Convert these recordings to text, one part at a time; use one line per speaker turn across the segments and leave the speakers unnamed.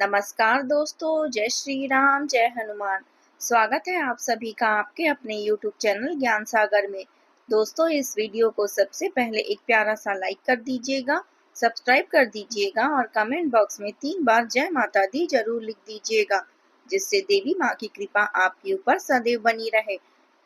नमस्कार दोस्तों, जय श्री राम, जय हनुमान। स्वागत है आप सभी का आपके अपने YouTube चैनल ज्ञान सागर में। दोस्तों, इस वीडियो को सबसे पहले एक प्यारा सा लाइक कर दीजिएगा, सब्सक्राइब कर दीजिएगा और कमेंट बॉक्स में 3 बार जय माता दी जरूर लिख दीजिएगा, जिससे देवी माँ की कृपा आपके ऊपर सदैव बनी रहे।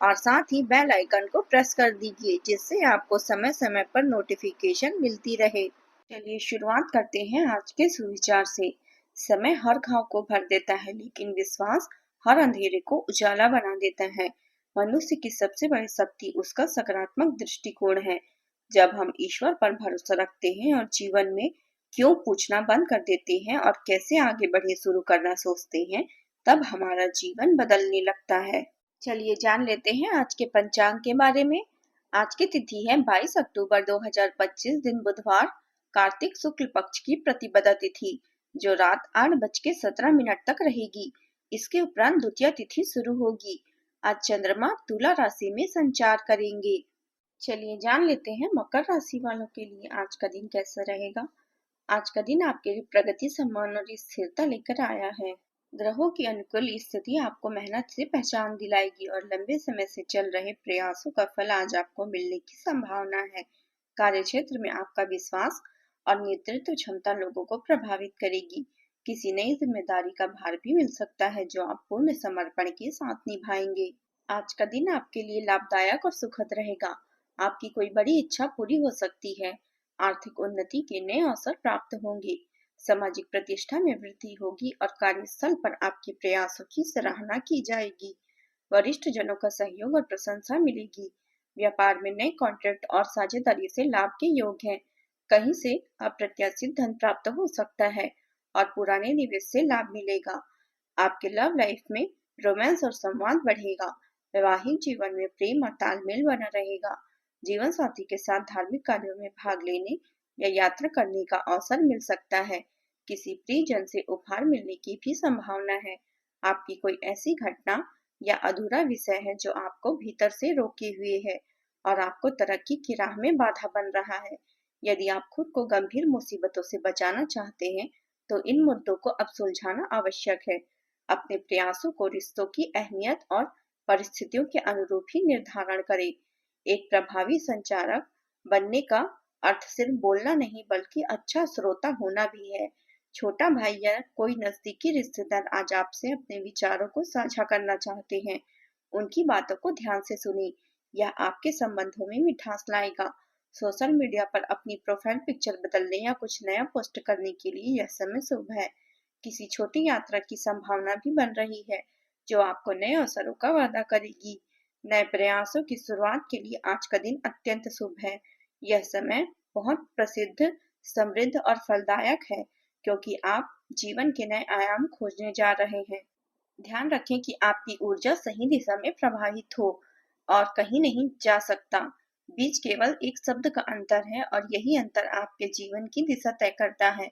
और साथ ही बेल आइकन को प्रेस कर दीजिए, जिससे आपको समय समय पर नोटिफिकेशन मिलती रहे। चलिए शुरुआत करते हैं आज के सुविचार से। समय हर घाव को भर देता है, लेकिन विश्वास हर अंधेरे को उजाला बना देता है। मनुष्य की सबसे बड़ी शक्ति उसका सकारात्मक दृष्टिकोण है। जब हम ईश्वर पर भरोसा रखते हैं और जीवन में क्यों पूछना बंद कर देते हैं और कैसे आगे बढ़े शुरू करना सोचते हैं, तब हमारा जीवन बदलने लगता है। चलिए जान लेते हैं आज के पंचांग के बारे में। आज की तिथि है 22 अक्टूबर 2025, दिन बुधवार, कार्तिक शुक्ल पक्ष की प्रतिपदा तिथि, जो रात 8:17 तक रहेगी। इसके उपरांत द्वितीय तिथि शुरू होगी। आज चंद्रमा तुला राशि में संचार करेंगे। चलिए जान लेते हैं मकर राशि वालों के लिए आज का दिन कैसा रहेगा। आज का दिन आपके लिए प्रगति, सम्मान और स्थिरता लेकर आया है। ग्रहों की अनुकूल स्थिति आपको मेहनत से पहचान दिलाएगी और लंबे समय से चल रहे प्रयासों का फल आज आपको मिलने की संभावना है। कार्य क्षेत्र में आपका विश्वास और नेतृत्व क्षमता लोगों को प्रभावित करेगी। किसी नई जिम्मेदारी का भार भी मिल सकता है, जो आप पूर्ण समर्पण के साथ निभाएंगे। आज का दिन आपके लिए लाभदायक और सुखद रहेगा। आपकी कोई बड़ी इच्छा पूरी हो सकती है। आर्थिक उन्नति के नए अवसर प्राप्त होंगे। सामाजिक प्रतिष्ठा में वृद्धि होगी और कार्यस्थल पर आपके प्रयासों की सराहना की जाएगी। वरिष्ठ जनों का सहयोग और प्रशंसा मिलेगी। व्यापार में नए कॉन्ट्रैक्ट और साझेदारी से लाभ के योग हैं। कहीं से अप्रत्याशित धन प्राप्त हो सकता है और पुराने निवेश से लाभ मिलेगा। आपके लव लाइफ में रोमांस और संवाद बढ़ेगा। वैवाहिक जीवन में प्रेम और तालमेल बना रहेगा। जीवन साथी के साथ धार्मिक कार्यों में भाग लेने या यात्रा करने का अवसर मिल सकता है। किसी प्रियजन से उपहार मिलने की भी संभावना है। आपकी कोई ऐसी घटना या अधूरा विषय है जो आपको भीतर से रोके हुए है और आपको तरक्की की राह में बाधा बन रहा है। यदि आप खुद को गंभीर मुसीबतों से बचाना चाहते हैं, तो इन मुद्दों को अब सुलझाना आवश्यक है। अपने प्रयासों को रिश्तों की अहमियत और परिस्थितियों के अनुरूप ही निर्धारण करें। एक प्रभावी संचारक बनने का अर्थ सिर्फ बोलना नहीं, बल्कि अच्छा श्रोता होना भी है। छोटा भाई या कोई नजदीकी रिश्तेदार आज आपसे अपने विचारों को साझा करना चाहते हैं। उनकी बातों को ध्यान से सुनिए, यह आपके संबंधों में मिठास लाएगा। सोशल मीडिया पर अपनी प्रोफाइल पिक्चर बदलने या कुछ नया पोस्ट करने के लिए यह समय शुभ है। किसी छोटी यात्रा की संभावना भी बन रही है, जो आपको नए अवसरों का वादा करेगी। नए प्रयासों की शुरुआत के लिए आज का दिन अत्यंत शुभ है। यह समय बहुत प्रसिद्ध, समृद्ध और फलदायक है, क्योंकि आप जीवन के नए आयाम खोजने जा रहे हैं। ध्यान रखें कि आपकी ऊर्जा सही दिशा में प्रवाहित हो और कहीं नहीं जा सकता। बीच केवल एक शब्द का अंतर है और यही अंतर आपके जीवन की दिशा तय करता है।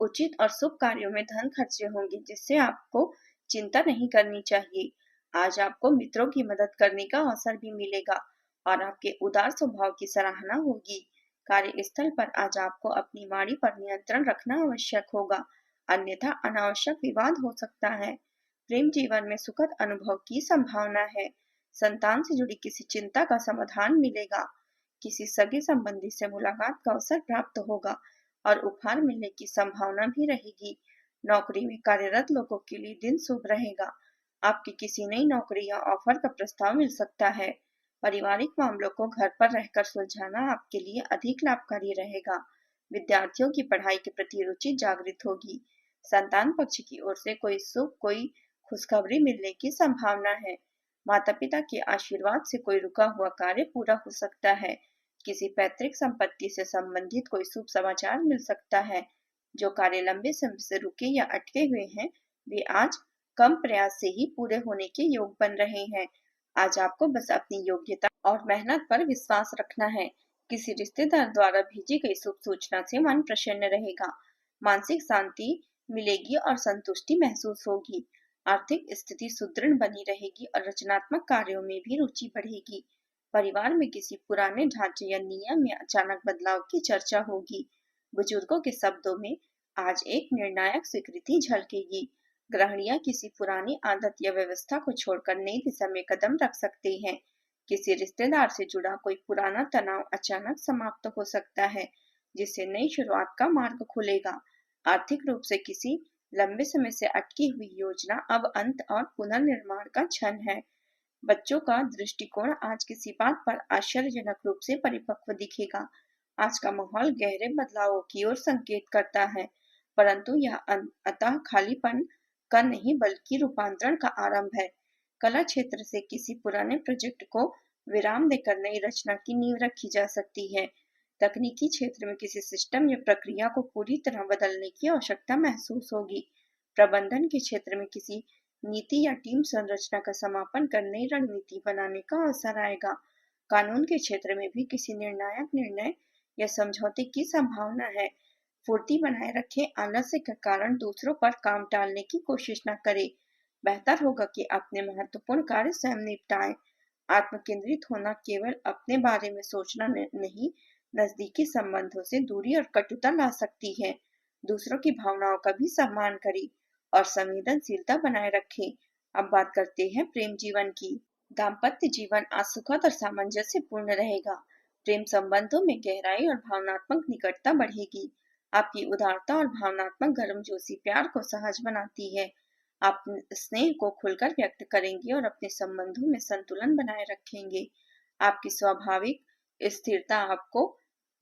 उचित और शुभ कार्यों में धन खर्चे होंगे, जिससे आपको चिंता नहीं करनी चाहिए। आज आपको मित्रों की मदद करने का अवसर भी मिलेगा और आपके उदार स्वभाव की सराहना होगी। कार्यस्थल पर आज आपको अपनी वाणी पर नियंत्रण रखना आवश्यक होगा, अन्यथा अनावश्यक विवाद हो सकता है। प्रेम जीवन में सुखद अनुभव की संभावना है। संतान से जुड़ी किसी चिंता का समाधान मिलेगा। किसी सगे संबंधी से मुलाकात का अवसर प्राप्त होगा और उपहार मिलने की संभावना भी रहेगी। नौकरी में कार्यरत लोगों के लिए दिन शुभ रहेगा। आपकी किसी नई नौकरी या ऑफर का प्रस्ताव मिल सकता है। पारिवारिक मामलों को घर पर रहकर सुलझाना आपके लिए अधिक लाभकारी रहेगा। विद्यार्थियों की पढ़ाई के प्रति रुचि जागृत होगी। संतान पक्ष की ओर से कोई खुशखबरी मिलने की संभावना है। माता पिता के आशीर्वाद से कोई रुका हुआ कार्य पूरा हो सकता है। किसी पैतृक संपत्ति से संबंधित कोई शुभ समाचार मिल सकता है। जो कार्य लंबे समय से रुके या अटके हुए हैं, वे आज कम प्रयास से ही पूरे होने के योग बन रहे हैं। आज आपको बस अपनी योग्यता और मेहनत पर विश्वास रखना है। किसी रिश्तेदार द्वारा भेजी गई शुभ सूचना से मन प्रसन्न रहेगा। मानसिक शांति मिलेगी और संतुष्टि महसूस होगी। आर्थिक स्थिति सुदृढ़ बनी रहेगी और रचनात्मक कार्यों में भी रुचि बढ़ेगी। परिवार में किसी पुराने ढांचे या नियम में अचानक बदलाव की चर्चा होगी। बुजुर्गों के शब्दों में आज एक निर्णायक स्वीकृति झलकेगी। गृहिणियां किसी पुरानी आदत या व्यवस्था को छोड़कर नई दिशा में कदम रख सकते हैं। किसी रिश्तेदार से जुड़ा कोई पुराना तनाव अचानक समाप्त हो सकता है, जिससे नई शुरुआत का मार्ग खुलेगा। आर्थिक रूप से किसी लंबे समय से अटकी हुई योजना अब अंत और पुनर्निर्माण का क्षण है। बच्चों का दृष्टिकोण आज किसी बात पर आश्चर्यजनक रूप से परिपक्व दिखेगा। आज का माहौल गहरे बदलावों की ओर संकेत करता है, परंतु यह अतः खालीपन का नहीं बल्कि रूपांतरण का आरंभ है। कला क्षेत्र से किसी पुराने प्रोजेक्ट को विराम देकर नई रचना की नींव रखी जा सकती है। तकनीकी क्षेत्र में किसी सिस्टम या प्रक्रिया को पूरी तरह बदलने की आवश्यकता महसूस होगी। प्रबंधन के क्षेत्र में किसी नीति या टीम संरचना का समापन कर नई रणनीति बनाने का अवसर आएगा। कानून के क्षेत्र में भी किसी निर्णायक निर्णय या समझौते की संभावना है। फुर्ती बनाए रखें, आलस्य के कारण दूसरों पर काम टालने की कोशिश न करें। बेहतर होगा कि अपने महत्वपूर्ण कार्य स्वयं निपटाएं। आत्मकेंद्रित होना केवल अपने बारे में सोचना नहीं, नजदीकी संबंधों से दूरी और कटुता ला सकती है। दूसरों की भावनाओं का भी सम्मान करें और संवेदनशीलता बनाए रखें। अब बात करते हैं प्रेम जीवन की। दाम्पत्य जीवन आज सुखद और सामंजस्यपूर्ण रहेगा। प्रेम संबंधों में गहराई और भावनात्मक निकटता बढ़ेगी। आपकी उदारता और भावनात्मक गर्मजोशी प्यार को सहज बनाती है। आप स्नेह को खुलकर व्यक्त करेंगे और अपने संबंधों में संतुलन बनाए रखेंगे। आपकी स्वाभाविक स्थिरता आपको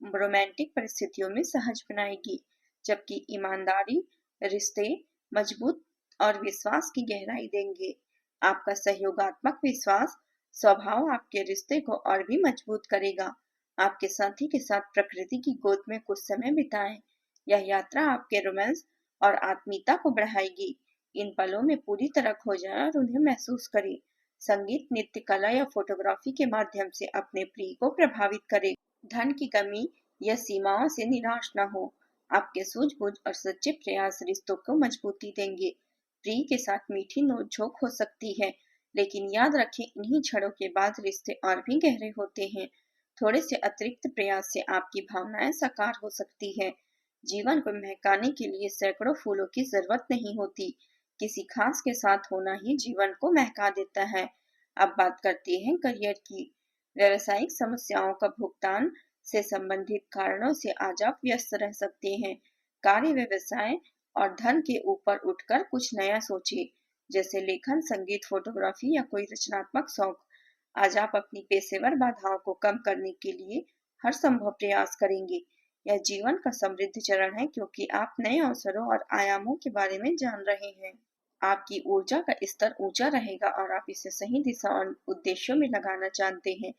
रोमांटिक परिस्थितियों में सहज बनाएगी, जबकि ईमानदारी रिश्ते मजबूत और विश्वास की गहराई देंगे। आपका सहयोगात्मक विश्वास स्वभाव आपके रिश्ते को और भी मजबूत करेगा। आपके साथी के साथ प्रकृति की गोद में कुछ समय बिताएं। यह यात्रा आपके रोमांस और आत्मीयता को बढ़ाएगी। इन पलों में पूरी तरह खो जाएं और उन्हें महसूस करें। संगीत, नृत्य, कला या फोटोग्राफी के माध्यम से अपने प्रिय को प्रभावित करें। धन की कमी या सीमाओं से निराश न हो। आपके सूझबूझ और सच्चे प्रयास रिश्तों को मजबूती देंगे। प्रिय के साथ मीठी नोकझोंक हो सकती है, लेकिन याद रखें, इन्हीं क्षणों के बाद रिश्ते और भी गहरे होते हैं। थोड़े से अतिरिक्त प्रयास से आपकी भावनाएं साकार हो सकती है। जीवन को महकाने के लिए सैकड़ों फूलों की जरूरत नहीं होती, किसी खास के साथ होना ही जीवन को महका देता है। अब बात करते हैं करियर की। व्यावसायिक समस्याओं का भुगतान से संबंधित कारणों से आज आप व्यस्त रह सकते हैं। कार्य, व्यवसाय और धन के ऊपर उठकर कुछ नया सोचिए, जैसे लेखन, संगीत, फोटोग्राफी या कोई रचनात्मक शौक। आज आप अपनी पेशेवर बाधाओं को कम करने के लिए हर संभव प्रयास करेंगे। यह जीवन का समृद्ध चरण है, क्योंकि आप नए अवसरों और आयामों के बारे में जान रहे हैं। आपकी ऊर्जा का स्तर ऊंचा रहेगा और आप इसे सही दिशा और उद्देश्यों में लगाना जानते हैं।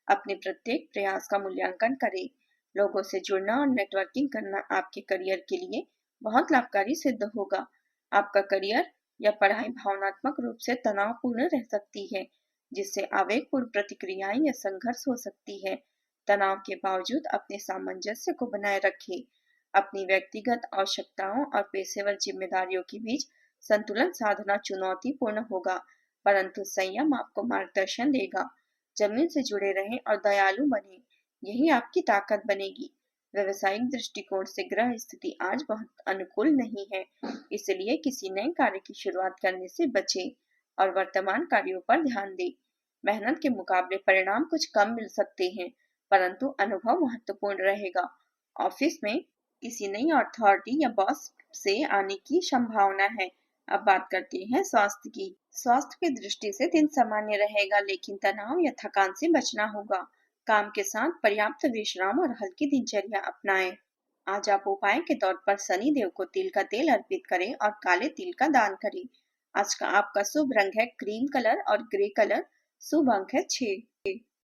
अपने प्रत्येक प्रयास का मूल्यांकन करें। लोगों से जुड़ना और नेटवर्किंग करना आपके करियर के लिए बहुत लाभकारी सिद्ध होगा। आपका करियर या पढ़ाई भावनात्मक रूप से तनावपूर्ण रह सकती है, जिससे आवेगपूर्ण प्रतिक्रियाएं या संघर्ष हो सकती है। तनाव के बावजूद अपने सामंजस्य को बनाए रखें। अपनी व्यक्तिगत आवश्यकताओं और पेशेवर जिम्मेदारियों के बीच संतुलन साधना चुनौतीपूर्ण होगा, परंतु संयम आपको मार्गदर्शन देगा। जमीन से जुड़े रहें और दयालु बनें, यही आपकी ताकत बनेगी। व्यवसायिक दृष्टिकोण से ग्रह स्थिति आज बहुत अनुकूल नहीं है, इसलिए किसी नए कार्य की शुरुआत करने से बचें और वर्तमान कार्यों पर ध्यान दें। मेहनत के मुकाबले परिणाम कुछ कम मिल सकते हैं, परंतु अनुभव महत्वपूर्ण रहेगा। ऑफिस में किसी नई अथॉरिटी या बॉस से आने की संभावना है। अब बात करते हैं स्वास्थ्य की। स्वास्थ्य की दृष्टि से दिन सामान्य रहेगा, लेकिन तनाव या थकान से बचना होगा। काम के साथ पर्याप्त विश्राम और हल्की दिनचर्या अपनाएं। आज आप उपाय के तौर पर शनि देव को तिल का तेल अर्पित करें और काले तिल का दान करें। आज का आपका शुभ रंग है क्रीम कलर और ग्रे कलर। शुभ अंक है 6।